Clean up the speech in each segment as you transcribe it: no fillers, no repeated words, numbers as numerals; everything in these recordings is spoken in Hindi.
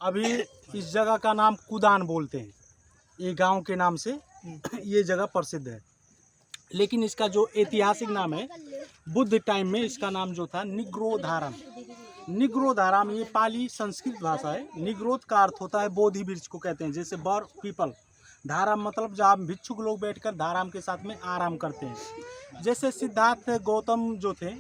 अभी इस जगह का नाम कुदान बोलते हैं, ये गांव के नाम से ये जगह प्रसिद्ध है। लेकिन इसका जो ऐतिहासिक नाम है, बुद्ध टाइम में इसका नाम जो था निग्रोधाराम। निग्रोधाराम ये पाली संस्कृत भाषा है। निग्रोध का अर्थ होता है बोधि वृक्ष को कहते हैं, जैसे बर पीपल। धाराम मतलब जहाँ भिक्षुक लोग बैठकर धाराम के साथ में आराम करते हैं। जैसे सिद्धार्थ गौतम जो थे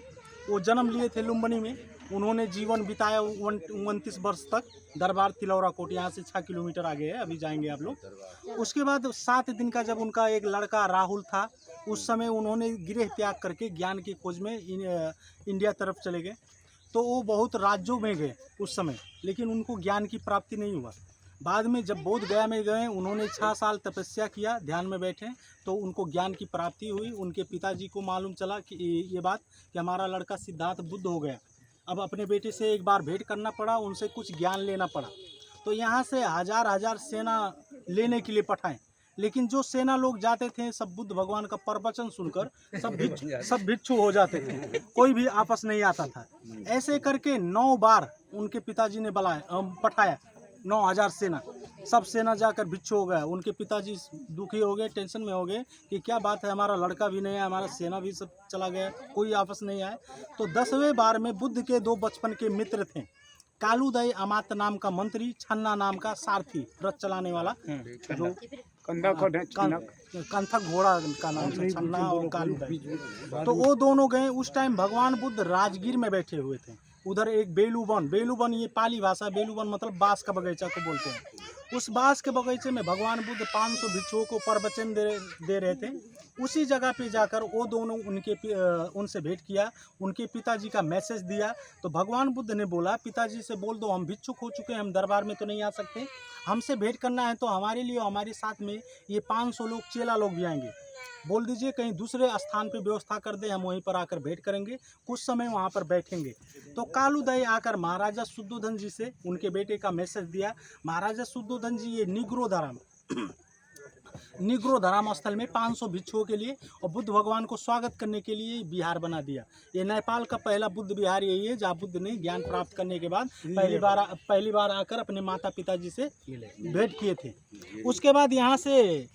वो जन्म लिए थे लुम्बिनी में। उन्होंने जीवन बिताया 29 वर्ष तक। दरबार तिलौरा कोट यहाँ से 6 किलोमीटर आगे है, अभी जाएंगे आप लोग। उसके बाद 7 दिन का जब उनका एक लड़का राहुल था, उस समय उन्होंने गृह त्याग करके ज्ञान की खोज में इंडिया तरफ चले गए। तो वो बहुत राज्यों में गए उस समय, लेकिन उनको ज्ञान की प्राप्ति नहीं हुआ। बाद में जब बोध गया में गए, उन्होंने 6 साल तपस्या किया, ध्यान में बैठे, तो उनको ज्ञान की प्राप्ति हुई। उनके पिताजी को मालूम चला कि ये बात कि हमारा लड़का सिद्धार्थ बुद्ध हो गया। अब अपने बेटे से एक बार भेंट करना पड़ा, उनसे कुछ ज्ञान लेना पड़ा। तो यहाँ से हजार सेना लेने के लिए पठाएं, लेकिन जो सेना लोग जाते थे सब बुद्ध भगवान का प्रवचन सुनकर सब भिक्षु हो जाते थे, कोई भी आपस नहीं आता था। ऐसे करके 9 बार उनके पिताजी ने पठाया 9000 सेना। सब सेना जाकर भिक्षु हो गया। उनके पिताजी दुखी हो गए, टेंशन में हो गए कि क्या बात है, हमारा लड़का भी नहीं है, हमारा सेना भी सब चला गया, कोई आपस नहीं आए। तो 10वें बार में बुद्ध के 2 बचपन के मित्र थे, कालूदय अमात नाम का मंत्री, छन्ना नाम का सारथी, रथ चलाने वाला, जो कंथक घोड़ा का नाम से छन्ना और कालूदय। तो वो दोनों गए। उस टाइम भगवान बुद्ध राजगीर में बैठे हुए थे। उधर एक बेलूबन ये पाली भाषा, बेलूबन मतलब बांस का बगीचा को बोलते हैं। उस बांस के बगीचे में भगवान बुद्ध 500 भिक्षुओं को प्रवचन दे रहे थे। उसी जगह पे जाकर वो दोनों उनसे भेंट किया, उनके पिताजी का मैसेज दिया। तो भगवान बुद्ध ने बोला, पिताजी से बोल दो हम भिक्षुक हो चुके हैं, हम दरबार में तो नहीं आ सकते, हमसे भेंट करना है तो हमारे लिए हमारे साथ में ये 500 लोग चेला लोग भी आएंगे, बोल दीजिए कहीं दूसरे स्थान पे व्यवस्था कर दे, हम वहीं पर आकर भेंट करेंगे, कुछ समय वहाँ पर बैठेंगे। तो कालूदय आकर महाराजा शुद्धोधन जी से उनके बेटे का मैसेज दिया। महाराजा शुद्धोधन जी ये निग्रोधाराम स्थल में 500 भिक्षुओं के लिए और बुद्ध भगवान को स्वागत करने के लिए विहार बना दिया। ये नेपाल का पहला बुद्ध विहार यही है, जहाँ बुद्ध ने ज्ञान प्राप्त करने के बाद पहली बार आकर अपने माता पिताजी से भेंट किए थे। उसके बाद यहाँ से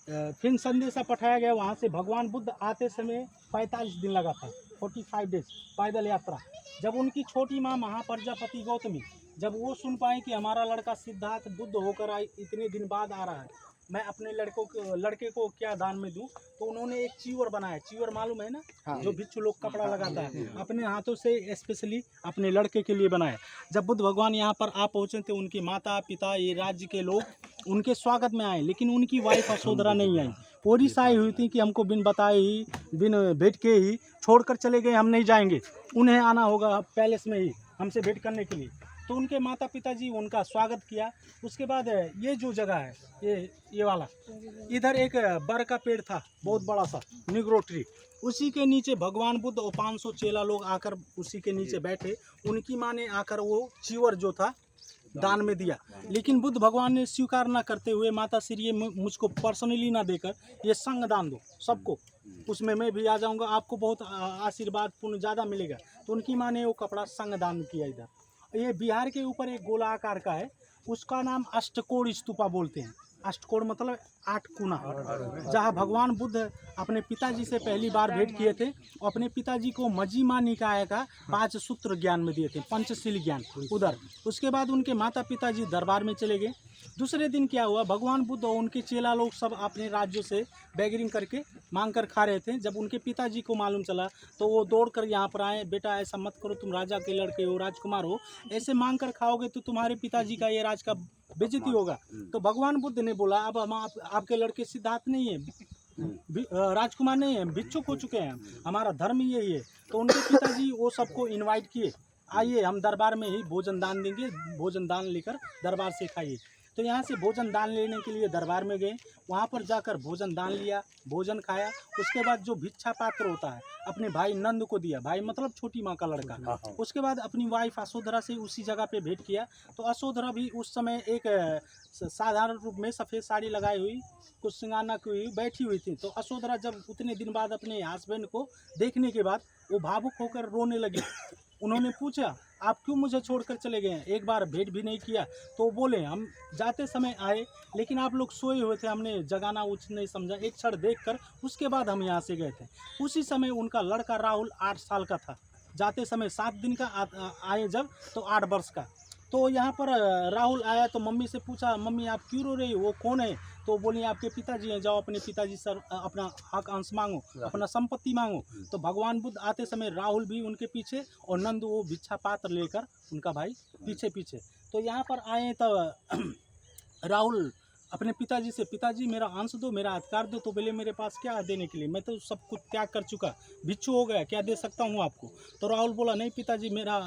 फिर संदेशा पठाया गया। वहाँ से भगवान बुद्ध आते समय 45 दिन लगा था, 45 डेज पैदल यात्रा। जब उनकी छोटी माँ महाप्रजापति गौतमी जब वो सुन पाए कि हमारा लड़का सिद्धार्थ बुद्ध होकर इतने दिन बाद आ रहा है, मैं अपने लड़के को क्या दान में दूं, तो उन्होंने एक चीवर बनाया। चीवर मालूम है ना? हाँ। जो भिक्षु लोग कपड़ा लगाता है, अपने हाथों से स्पेशली अपने लड़के के लिए बनाया। जब बुद्ध भगवान यहाँ पर आ पहुँचे थे, उनके माता पिता ये राज्य के लोग उनके स्वागत में आए, लेकिन उनकी वाइफ यशोधरा नहीं आई। पूरी साई हुई थी कि हमको बिन बताए ही, बिन भेंट के ही छोड़कर चले गए, हम नहीं जाएंगे, उन्हें आना होगा पैलेस में ही हमसे भेंट करने के लिए। तो उनके माता पिताजी उनका स्वागत किया। उसके बाद ये जो जगह है, ये वाला, इधर एक बर का पेड़ था बहुत बड़ा सा, निग्रो ट्री, उसी के नीचे भगवान बुद्ध और 500 चेला लोग आकर उसी के नीचे बैठे। उनकी माँ ने आकर वो चीवर जो था दान में दिया, लेकिन बुद्ध भगवान ने स्वीकार न करते हुए, माता श्री ये मुझको पर्सनली ना देकर ये संग दान दो सबको, उसमें मैं भी आ जाऊंगा, आपको बहुत आशीर्वाद पुण्य ज़्यादा मिलेगा। तो उनकी माँ ने वो कपड़ा संग दान किया। इधर ये बिहार के ऊपर एक गोलाकार का है, उसका नाम अष्टकोण स्तूपा बोलते हैं। अष्टकोण मतलब 8 कोना, जहाँ भगवान बुद्ध अपने पिताजी से पहली बार भेंट किए थे और अपने पिताजी को मजीमा निकाय का 5 सूत्र ज्ञान में दिए थे, पंचशील ज्ञान उधर। उसके बाद उनके माता पिताजी दरबार में चले गए। दूसरे दिन क्या हुआ, भगवान बुद्ध और उनके चेला लोग सब अपने राज्यों से बैगरिंग करके मांग कर खा रहे थे। जब उनके पिताजी को मालूम चला तो वो दौड़ कर यहाँ पर आए, बेटा ऐसा मत करो, तुम राजा के लड़के हो, राजकुमार हो, ऐसे मांग कर खाओगे तो तुम्हारे पिताजी का ये राज का बेइज्जती होगा। तो भगवान बुद्ध ने बोला, अब हम आपके लड़के सिद्धार्थ नहीं है, राजकुमार नहीं है, भिक्षुक हो चुके हैं, हमारा धर्म यही है। तो उनके पिताजी वो सबको इनवाइट किए, आइए हम दरबार में ही भोजन दान देंगे, भोजन दान लेकर दरबार से खाइए। तो यहाँ से भोजन दान लेने के लिए दरबार में गए, वहाँ पर जाकर भोजन दान लिया, भोजन खाया। उसके बाद जो भिक्षा पात्र होता है अपने भाई नंद को दिया, भाई मतलब छोटी माँ का लड़का। उसके बाद अपनी वाइफ यशोधरा से उसी जगह पे भेंट किया। तो यशोधरा भी उस समय एक साधारण रूप में सफ़ेद साड़ी लगाई हुई, कुछ सिंगाना की हुई बैठी हुई थी। तो यशोधरा जब उतने दिन बाद अपने हस्बैंड को देखने के बाद वो भावुक होकर रोने लगी। उन्होंने पूछा आप क्यों मुझे छोड़कर चले गए हैं, एक बार भेंट भी नहीं किया। तो बोले हम जाते समय आए लेकिन आप लोग सोए हुए थे, हमने जगाना उचित नहीं समझा, एक क्षण देखकर उसके बाद हम यहाँ से गए थे। उसी समय उनका लड़का राहुल 8 साल का था, जाते समय 7 दिन का आए जब तो 8 वर्ष का। तो यहाँ पर राहुल आया तो मम्मी से पूछा मम्मी आप क्यों रो रही हो, वो कौन है? तो बोली आपके पिताजी हैं, जाओ अपने पिताजी से अपना हक अंश मांगो, अपना संपत्ति मांगो। तो भगवान बुद्ध आते समय राहुल भी उनके पीछे और नंद वो भिक्षा पात्र लेकर उनका भाई पीछे पीछे। तो यहाँ पर आए तो राहुल अपने पिताजी से पिताजी मेरा अंश दो, मेरा अधिकार दो। तो बोले मेरे पास क्या है देने के लिए, मैं तो सब कुछ त्याग कर चुका, भिक्षु हो गया, क्या दे सकता हूँ आपको? तो राहुल बोला नहीं पिताजी, मेरा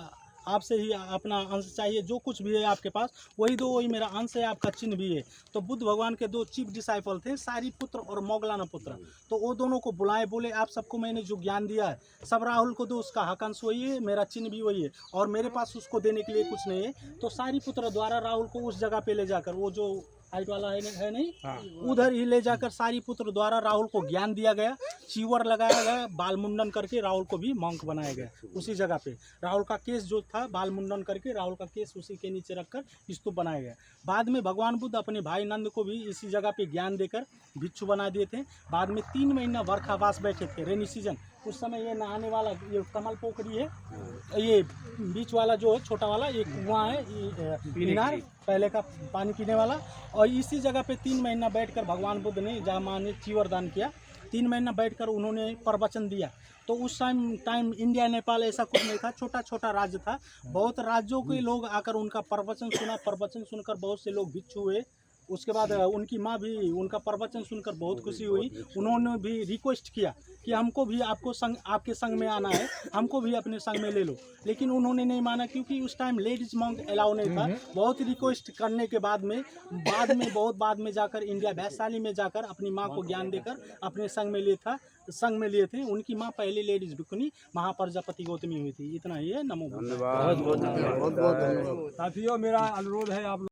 आपसे ही अपना अंश चाहिए, जो कुछ भी है आपके पास वही दो, वही मेरा अंश है, आपका चिन्ह भी है। तो बुद्ध भगवान के 2 चीफ डिसाइपल थे, सारिपुत्र और मोगलाना पुत्र। तो वो दोनों को बुलाए, बोले आप सबको मैंने जो ज्ञान दिया है सब राहुल को दो, उसका हक अंश वही है, मेरा चिन्ह भी वही है और मेरे पास उसको देने के लिए कुछ नहीं है। तो सारिपुत्र द्वारा राहुल को उस जगह पे ले जाकर, वो जो हाइट वाला है नहीं, उधर ही ले जाकर सारिपुत्र द्वारा राहुल को ज्ञान दिया गया, चीवर लगाया गया, बाल मुंडन करके राहुल को भी मंक बनाया गया। उसी जगह पे राहुल का केस जो था बाल मुंडन करके राहुल का केस उसी के नीचे रखकर स्तूप बनाया गया। बाद में भगवान बुद्ध अपने भाई नंद को भी इसी जगह पे ज्ञान देकर भिक्षु बना दिए थे। बाद में 3 महीना वर्षावास बैठे थे, रेनी सीजन। उस समय ये नहाने वाला ये कमल पोखरी है, ये बीच वाला जो है छोटा वाला एक कुआं है, मीनार पहले का पानी पीने वाला। और इसी जगह पे 3 महीना बैठकर भगवान बुद्ध ने जहाँ माँ ने चीवर दान किया, 3 महीना बैठकर उन्होंने प्रवचन दिया। तो उस टाइम इंडिया नेपाल ऐसा कुछ नहीं था, छोटा छोटा राज्य था। बहुत राज्यों के लोग आकर उनका प्रवचन सुना, प्रवचन सुनकर बहुत से लोग भिक्षु हुए। उसके बाद उनकी माँ भी उनका प्रवचन सुनकर बहुत खुशी हुई। उन्होंने भी रिक्वेस्ट किया कि हमको भी आपके संग में आना है, हमको भी अपने संग में ले लो। लेकिन उन्होंने नहीं माना, क्योंकि उस टाइम लेडीज मॉन्क अलाउ नहीं था। बहुत रिक्वेस्ट करने के बाद में बहुत बाद में जाकर इंडिया वैशाली में जाकर अपनी माँ को ज्ञान देकर अपने संग में लिए थे। उनकी माँ पहली लेडीज भिक्षुनी महाप्रजापति गौतमी हुई थी। इतना ही है। नमो बुद्धाय। बहुत बहुत धन्यवाद। साथियों, मेरा अनुरोध है आप